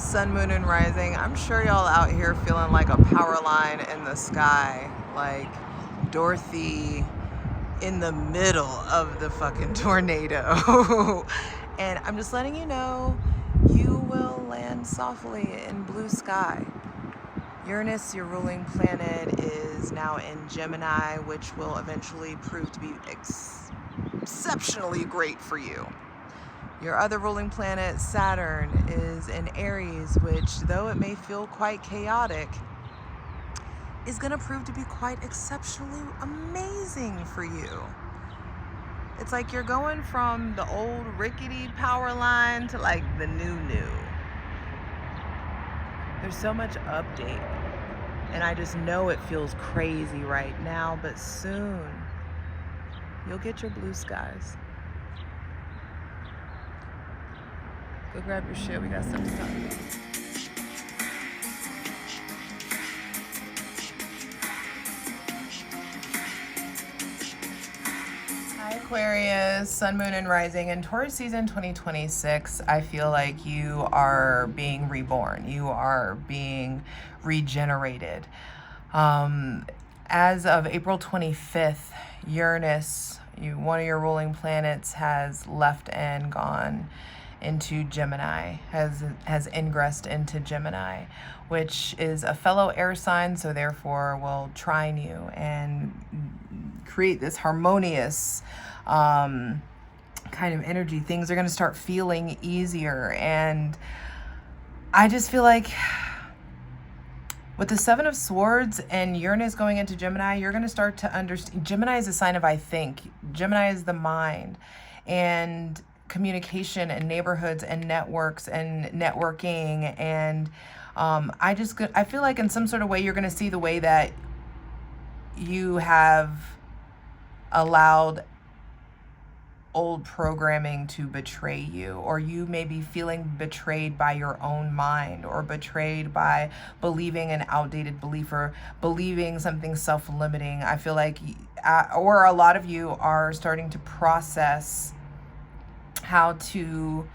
Sun, moon, and rising. I'm sure y'all out here feeling like a power line in the sky, like Dorothy in the middle of the fucking tornado. And I'm just letting you know, you will land softly in blue sky. Uranus, your ruling planet, is now in Gemini, which will eventually prove to be exceptionally great for you. Your other ruling planet, Saturn, is in Aries, which, though it may feel quite chaotic, is going to prove to be quite exceptionally amazing for you. It's like you're going from the old rickety power line to like the new. There's so much update, and I just know it feels crazy right now, but soon you'll get your blue skies. Go grab your shit, we got something to talk about. Hi Aquarius, Sun, Moon, and Rising. In Taurus season 2026, I feel like you are being reborn. You are being regenerated. As of April 25th, Uranus, one of your ruling planets, has left and gone into Gemini, has ingressed into Gemini, which is a fellow air sign, so therefore will trine you and create this harmonious kind of energy. Things are going to start feeling easier, and I just feel like with the Seven of Swords and Uranus going into Gemini, you're going to start to understand. Gemini is a sign of I think. Gemini is the mind and communication and neighborhoods and networks and networking. And I feel like in some sort of way, you're going to see the way that you have allowed old programming to betray you, or you may be feeling betrayed by your own mind, or betrayed by believing an outdated belief, or believing something self-limiting. I feel like, or a lot of you are starting to process how to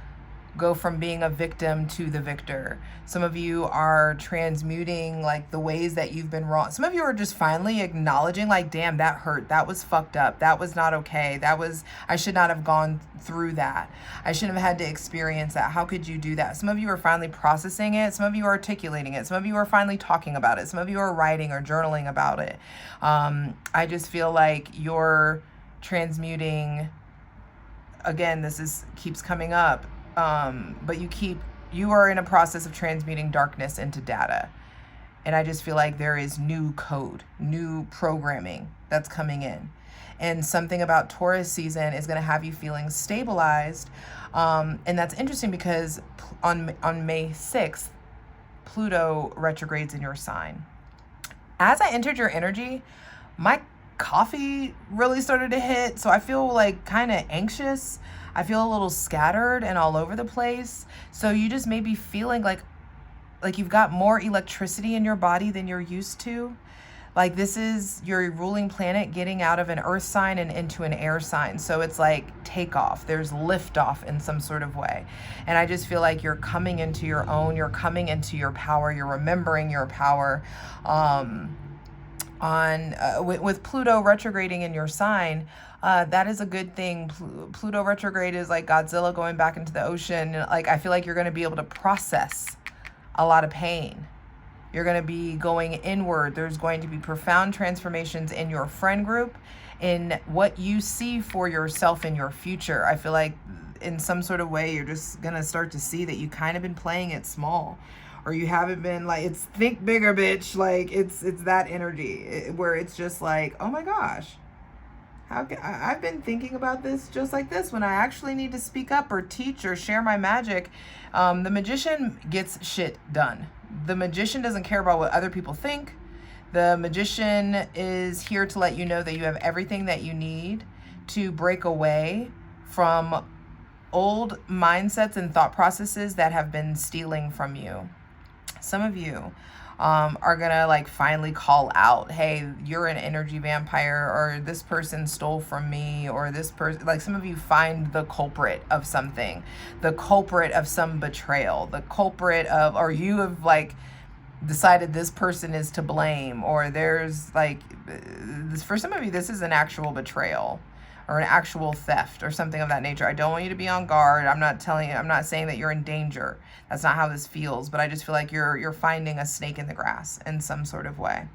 go from being a victim to the victor. Some of you are transmuting like the ways that you've been wrong. Some of you are just finally acknowledging like, damn, that hurt. That was fucked up. That was not okay. I should not have gone through that. I shouldn't have had to experience that. How could you do that? Some of you are finally processing it. Some of you are articulating it. Some of you are finally talking about it. Some of you are writing or journaling about it. I just feel like you're transmuting. Again, keeps coming up. But you are in a process of transmuting darkness into data. And I just feel like there is new code, new programming that's coming in. And something about Taurus season is going to have you feeling stabilized. And that's interesting because on May 6th, Pluto retrogrades in your sign. As I entered your energy, my coffee really started to hit. So I feel like kind of anxious. I feel a little scattered and all over the place. So you just may be feeling like you've got more electricity in your body than you're used to. Like this is your ruling planet getting out of an earth sign and into an air sign. So it's like takeoff. There's liftoff in some sort of way. And I just feel like you're coming into your own. You're coming into your power. You're remembering your power. With Pluto retrograding in your sign, that is a good thing. Pluto retrograde is like Godzilla going back into the ocean. Like I feel like you're going to be able to process a lot of pain. You're going to be going inward. There's going to be profound transformations in your friend group, in what you see for yourself in your future. I feel like in some sort of way, you're just going to start to see that you kind of been playing it small. Or you haven't been like, it's think bigger, bitch. Like it's that energy where it's just like, oh my gosh, I've been thinking about this just like this when I actually need to speak up or teach or share my magic. The magician gets shit done. The magician doesn't care about what other people think. The magician is here to let you know that you have everything that you need to break away from old mindsets and thought processes that have been stealing from you. Some of you are gonna like finally call out, hey, you're an energy vampire, or this person stole from me, or this person, like some of you find the culprit of something, the culprit of some betrayal, the culprit of, or you have like decided this person is to blame, or there's like, for some of you, this is an actual betrayal or an actual theft or something of that nature. I don't want you to be on guard. I'm not saying that you're in danger. That's not how this feels, but I just feel like you're finding a snake in the grass in some sort of way.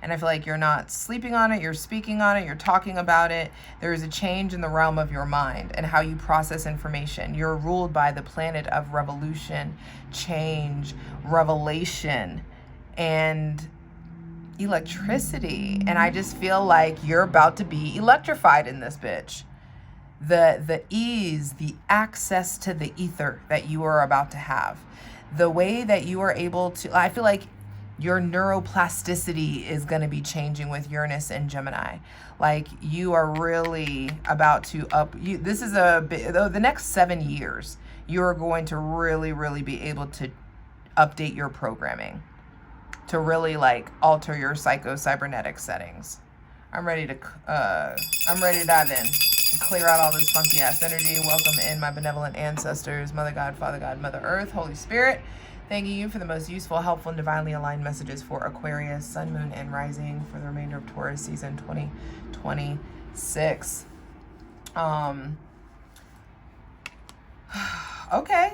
And I feel like you're not sleeping on it, you're speaking on it, you're talking about it. There is a change in the realm of your mind and how you process information. You're ruled by the planet of revolution, change, revelation, and electricity. And I just feel like you're about to be electrified in this bitch. The ease, the access to the ether that you are about to have, the way that you are able to, I feel like your neuroplasticity is going to be changing with Uranus and Gemini. Like you are really about to this is the next 7 years, you are going to really be able to update your programming, to really like alter your psycho-cybernetic settings. I'm ready to dive in and clear out all this funky ass energy. Welcome in my benevolent ancestors, Mother God, Father God, Mother Earth, Holy Spirit. Thanking you for the most useful, helpful, and divinely aligned messages for Aquarius, Sun, Moon, and Rising for the remainder of Taurus season 2026. Okay.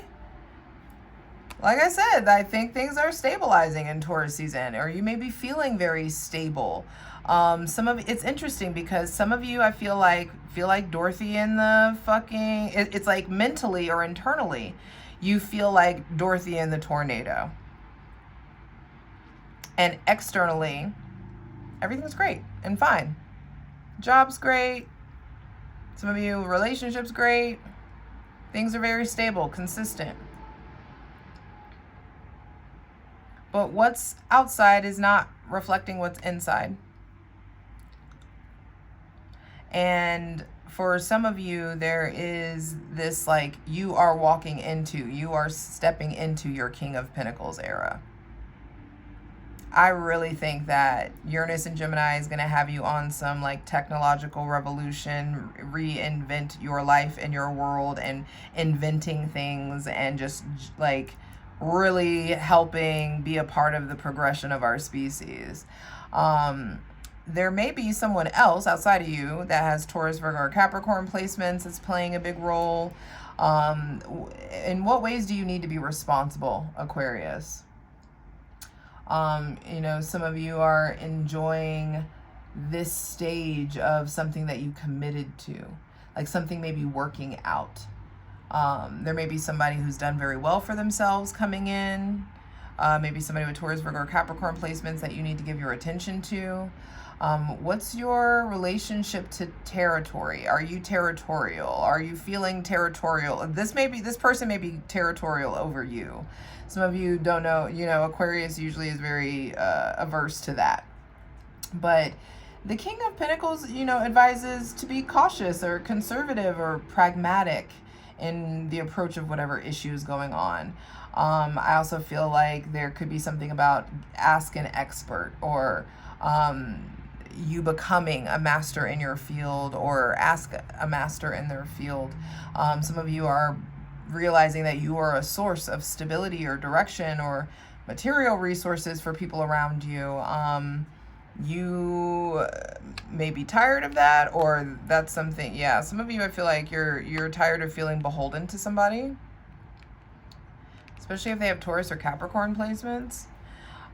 Like I said, I think things are stabilizing in Taurus season, or you may be feeling very stable. It's interesting because some of you, I feel like Dorothy in the fucking, it's like mentally or internally, you feel like Dorothy in the tornado. And externally, everything's great and fine. Job's great. Some of you, relationships great. Things are very stable, consistent. But what's outside is not reflecting what's inside. And for some of you, there is this like you are stepping into your King of Pentacles era. I really think that Uranus and Gemini is going to have you on some like technological revolution, reinvent your life and your world, and inventing things and just like really helping be a part of the progression of our species. There may be someone else outside of you that has Taurus, Virgo, or Capricorn placements that's playing a big role. In what ways do you need to be responsible, Aquarius? Some of you are enjoying this stage of something that you committed to, like something may be working out. There may be somebody who's done very well for themselves coming in. Maybe somebody with Taurus, Virgo, or Capricorn placements that you need to give your attention to. What's your relationship to territory? Are you territorial? Are you feeling territorial? This person may be territorial over you. Some of you don't know, Aquarius usually is very averse to that. But the King of Pentacles, advises to be cautious or conservative or pragmatic in the approach of whatever issue is going on. I also feel like there could be something about ask an expert, or you becoming a master in your field, or ask a master in their field. Some of you are realizing that you are a source of stability or direction or material resources for people around you. You may be tired of that, or that's something, some of you, I feel like you're tired of feeling beholden to somebody, especially if they have Taurus or Capricorn placements.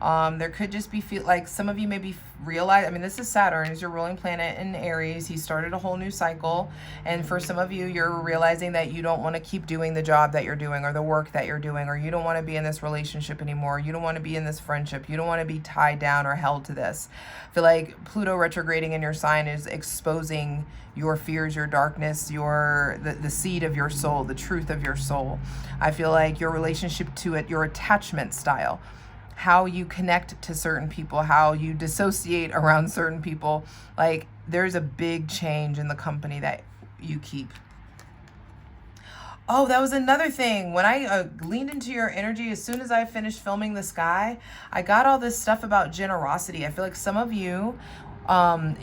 There could just be like some of you maybe realize, this is Saturn, is your ruling planet in Aries. He started a whole new cycle. And for some of you, you're realizing that you don't want to keep doing the job that you're doing, or the work that you're doing, or you don't want to be in this relationship anymore. You don't want to be in this friendship. You don't want to be tied down or held to this. I feel like Pluto retrograding in your sign is exposing your fears, your darkness, the seed of your soul, the truth of your soul. I feel like your relationship to it, your attachment style, how you connect to certain people, how you dissociate around certain people. Like there's a big change in the company that you keep. Oh, that was another thing. When I leaned into your energy, as soon as I finished filming the sky, I got all this stuff about generosity. I feel like some of you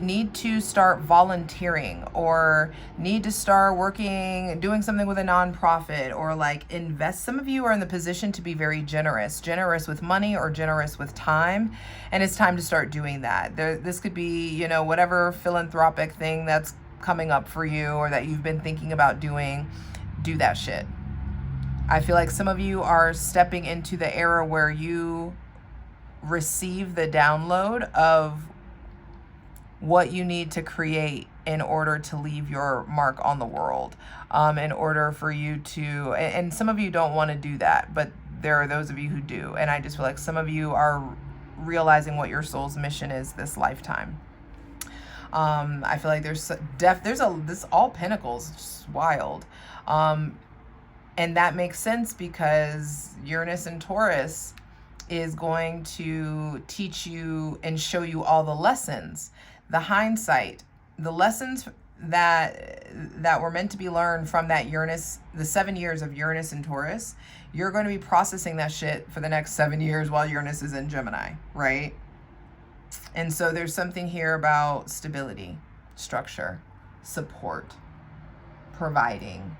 need to start volunteering, or need to start working, doing something with a nonprofit, or like invest. Some of you are in the position to be very generous with money or generous with time. And it's time to start doing that. This could be, you know, whatever philanthropic thing that's coming up for you or that you've been thinking about doing. Do that shit. I feel like some of you are stepping into the era where you receive the download of what you need to create in order to leave your mark on the world, in order for you to, and some of you don't want to do that, but there are those of you who do. And I just feel like some of you are realizing what your soul's mission is this lifetime. I feel like there's this all pentacles, just wild. And that makes sense because Uranus and Taurus is going to teach you and show you all the lessons, the hindsight, the lessons that were meant to be learned from that Uranus, the 7 years of Uranus and Taurus. You're going to be processing that shit for the next 7 years while Uranus is in Gemini, right? And so there's something here about stability, structure, support, providing.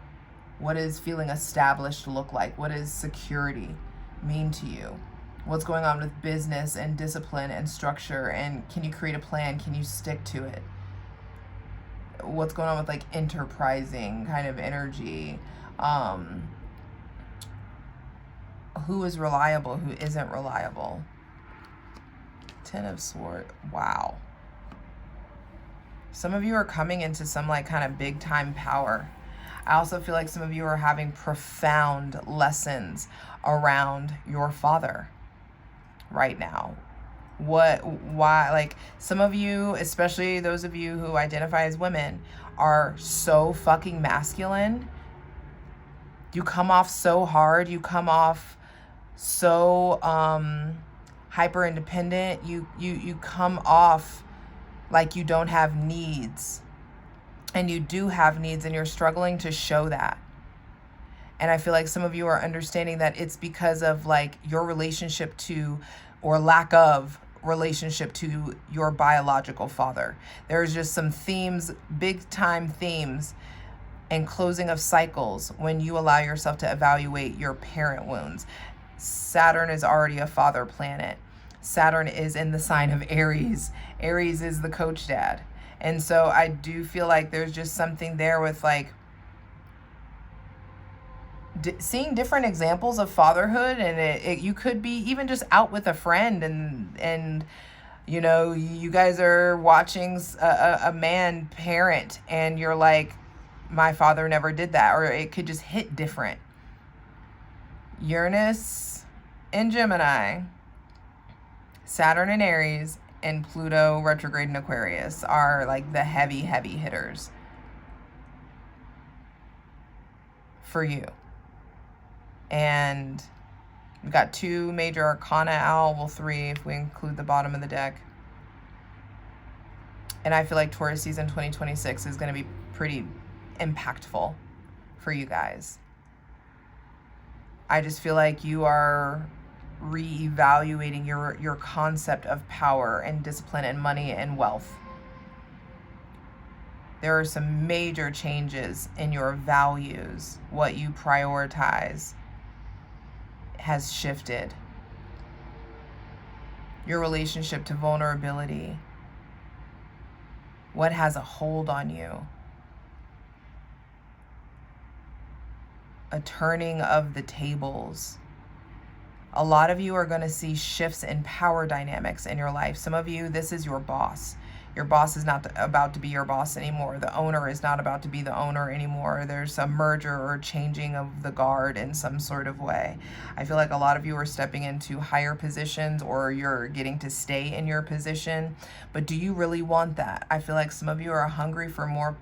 What does feeling established look like? What does security mean to you? What's going on with business and discipline and structure? And can you create a plan? Can you stick to it? What's going on with like enterprising kind of energy? Who is reliable? Who isn't reliable? Ten of Swords. Wow. Some of you are coming into some like kind of big time power. I also feel like some of you are having profound lessons around your father right now. Why, like some of you, especially those of you who identify as women, are so fucking masculine. You come off so hard. You come off so hyper independent. You come off like you don't have needs. And you do have needs, and you're struggling to show that. And I feel like some of you are understanding that it's because of like your relationship to, or lack of relationship to, your biological father. There's just some themes, big time themes, and closing of cycles when you allow yourself to evaluate your parent wounds. Saturn is already a father planet. Saturn is in the sign of Aries. Aries is the coach dad. And so I do feel like there's just something there with like seeing different examples of fatherhood. And you could be even just out with a friend and you know, you guys are watching a man parent and you're like, my father never did that. Or it could just hit different. Uranus in Gemini, Saturn in Aries, and Pluto retrograde in Aquarius are like the heavy hitters for you. And we've got 2 major arcana out, well 3 if we include the bottom of the deck. And I feel like Taurus season 2026 is going to be pretty impactful for you guys. I just feel like you are reevaluating your concept of power and discipline and money and wealth. There are some major changes in your values. What you prioritize has shifted. Your relationship to vulnerability, what has a hold on you? A turning of the tables. A lot of you are going to see shifts in power dynamics in your life. Some of you, this is your boss. Your boss is not about to be your boss anymore. The owner is not about to be the owner anymore. There's a merger or changing of the guard in some sort of way. I feel like a lot of you are stepping into higher positions, or you're getting to stay in your position. But do you really want that? I feel like some of you are hungry for more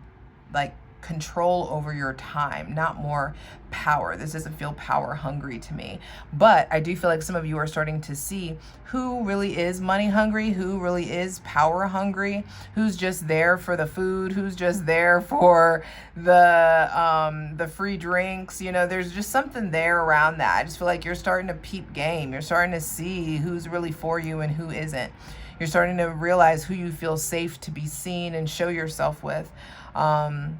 like control over your time, not more power. This doesn't feel power hungry to me. But I do feel like some of you are starting to see who really is money hungry, who really is power hungry, who's just there for the food, who's just there for the free drinks. You know, there's just something there around that. I just feel like you're starting to peep game. You're starting to see who's really for you and who isn't. You're starting to realize who you feel safe to be seen and show yourself with. I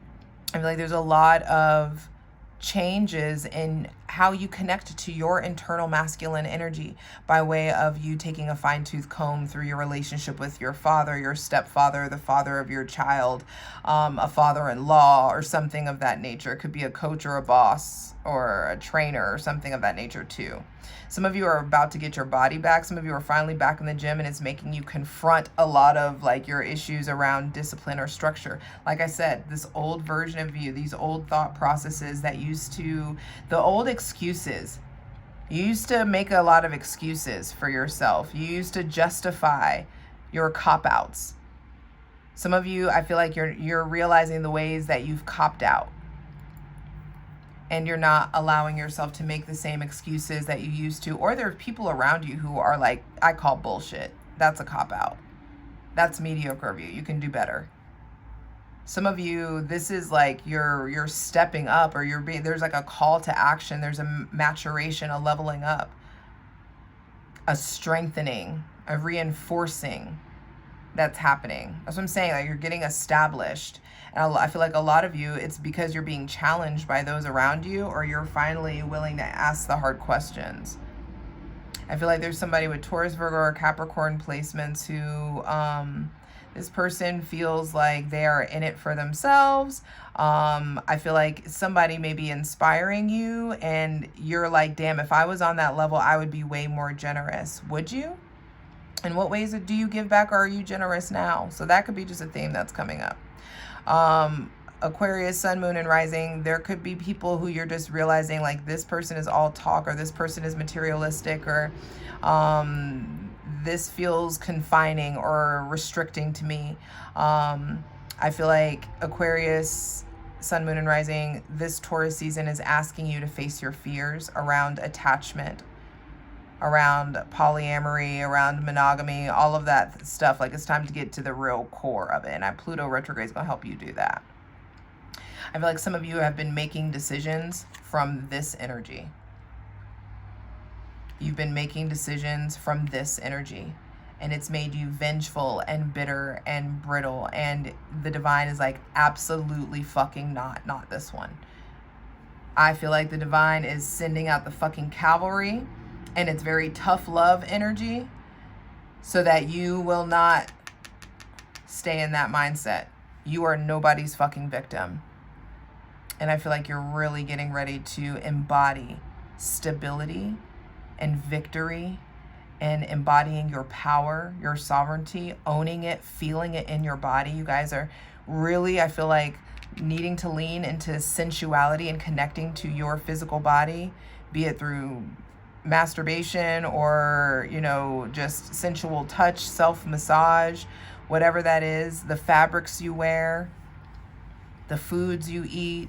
feel like there's a lot of changes in how you connect to your internal masculine energy by way of you taking a fine-tooth comb through your relationship with your father, your stepfather, the father of your child, a father-in-law, or something of that nature. It could be a coach or a boss or a trainer or something of that nature too. Some of you are about to get your body back. Some of you are finally back in the gym, and it's making you confront a lot of like your issues around discipline or structure. Like I said, this old version of you, these old thought processes that used to, the old excuses. You used to make a lot of excuses for yourself. You used to justify your cop-outs. Some of you, I feel like you're realizing the ways that you've copped out. And you're not allowing yourself to make the same excuses that you used to. Or there are people around you who are like, I call bullshit. That's a cop-out. That's mediocre of you. You can do better. Some of you, this is like you're stepping up, or there's like a call to action. There's a maturation, a leveling up, a strengthening, a reinforcing that's happening. That's what I'm saying. Like, you're getting established. And I feel like a lot of you, it's because you're being challenged by those around you, or you're finally willing to ask the hard questions. I feel like there's somebody with Taurus, Virgo, or Capricorn placements who this person feels like they are in it for themselves. I feel like somebody may be inspiring you, and you're like, damn, if I was on that level, I would be way more generous. Would you? In what ways do you give back, or are you generous now? So that could be just a theme that's coming up. Aquarius, sun, moon, and rising. There could be people who you're just realizing like this person is all talk, or this person is materialistic, or this feels confining or restricting to me. I feel like Aquarius, sun, moon, and rising, this Taurus season is asking you to face your fears around attachment, around polyamory, around monogamy, all of that stuff. Like, it's time to get to the real core of it. And Pluto retrograde is going to help you do that. I feel like some of you have been making decisions from this energy. You've been making decisions from this energy, and it's made you vengeful and bitter and brittle. And the divine is like, absolutely fucking not this one. I feel like the divine is sending out the fucking cavalry, and it's very tough love energy, so that you will not stay in that mindset. You are nobody's fucking victim. And I feel like you're really getting ready to embody stability and victory, and embodying your power, your sovereignty, owning it, feeling it in your body. You guys are really, I feel like, needing to lean into sensuality and connecting to your physical body, be it through masturbation or, you know, just sensual touch, self-massage, whatever that is, the fabrics you wear, the foods you eat,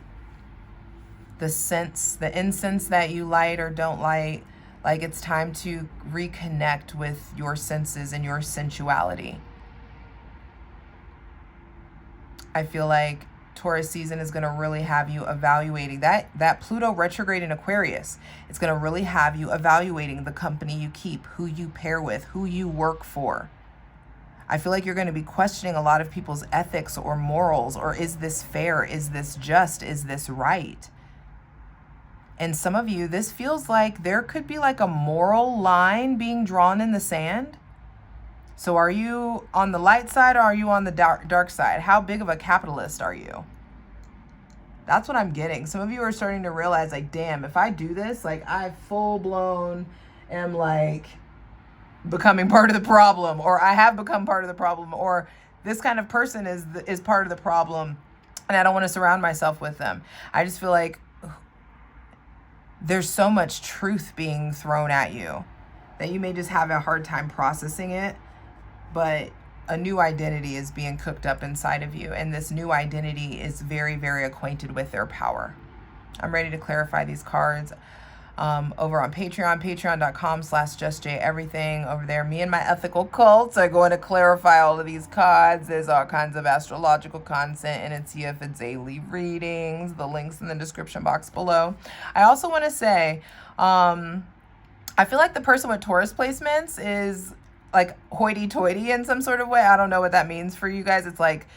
the scents, the incense that you light or don't light. Like, it's time to reconnect with your senses and your sensuality. I feel like Taurus season is going to really have you evaluating that Pluto retrograde in Aquarius. It's going to really have you evaluating the company you keep, who you pair with, who you work for. I feel like you're going to be questioning a lot of people's ethics or morals, or is this fair? Is this just? Is this right? And some of you, this feels like there could be like a moral line being drawn in the sand. So are you on the light side, or are you on the dark side? How big of a capitalist are you? That's what I'm getting. Some of you are starting to realize, like, damn, if I do this, like, I full blown am like becoming part of the problem, or I have become part of the problem, or this kind of person is part of the problem, and I don't want to surround myself with them. I just feel like there's so much truth being thrown at you that you may just have a hard time processing it. But a new identity is being cooked up inside of you, and this new identity is very, very acquainted with their power. I'm ready to clarify these cards over on Patreon, patreon.com/JustJEverything. Over there, me and my ethical cults are going to clarify all of these cards. There's all kinds of astrological content in it here for daily readings. The link's in the description box below. I also want to say, I feel like the person with Taurus placements is like hoity-toity in some sort of way. I don't know what that means for you guys. It's like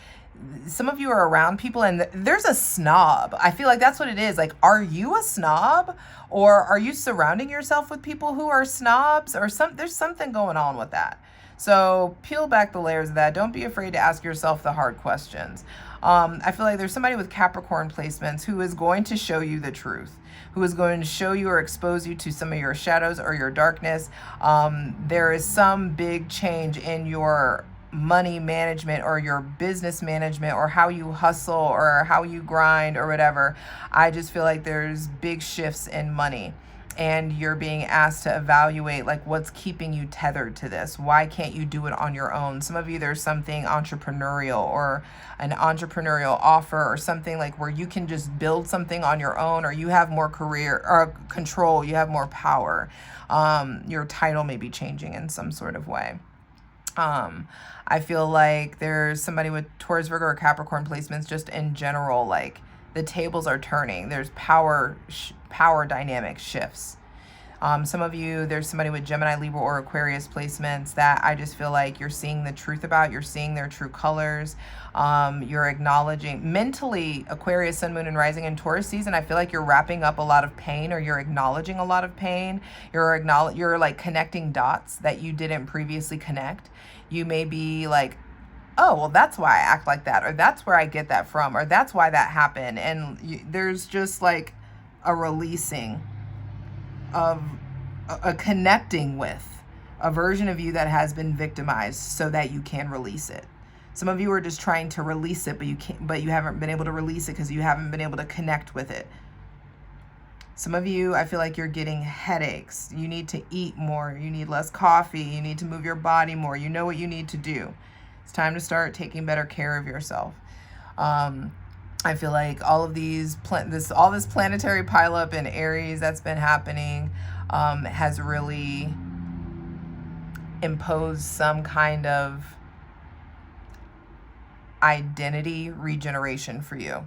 some of you are around people and there's a snob. I feel like that's what it is. Like, are you a snob, or are you surrounding yourself with people who are snobs, or there's something going on with that. So peel back the layers of that. Don't be afraid to ask yourself the hard questions. I feel like there's somebody with Capricorn placements who is going to show you the truth, who is going to show you or expose you to some of your shadows or your darkness. There is some big change in your money management or your business management or how you hustle or how you grind or whatever. I just feel like there's big shifts in money, and you're being asked to evaluate like what's keeping you tethered to this. Why can't you do it on your own? Some of you, there's something entrepreneurial or an entrepreneurial offer or something like where you can just build something on your own, or you have more career or control, you have more power. Your title may be changing in some sort of way. I feel like there's somebody with Taurus, Virgo, or Capricorn placements just in general, like the tables are turning. There's power dynamic shifts. Some of you, there's somebody with Gemini, Libra, or Aquarius placements that I just feel like you're seeing the truth about. You're seeing their true colors. You're acknowledging mentally Aquarius, Sun, Moon, and Rising in Taurus season. I feel like you're wrapping up a lot of pain, or you're acknowledging a lot of pain. You're like connecting dots that you didn't previously connect. You may be like, oh, well, that's why I act like that, or that's where I get that from, or that's why that happened. And there's just like a releasing of a connecting with a version of you that has been victimized so that you can release it. Some of you are just trying to release it, but you haven't been able to release it because you haven't been able to connect with it. Some of you, I feel like you're getting headaches. You need to eat more. You need less coffee. You need to move your body more. You know what you need to do. It's time to start taking better care of yourself. I feel like all of these, all this planetary pileup in Aries that's been happening has really imposed some kind of identity regeneration for you.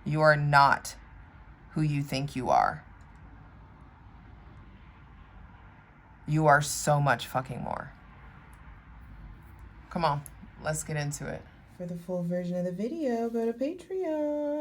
You are not who you think you are. You are so much fucking more. Come on, let's get into it. For the full version of the video, go to Patreon.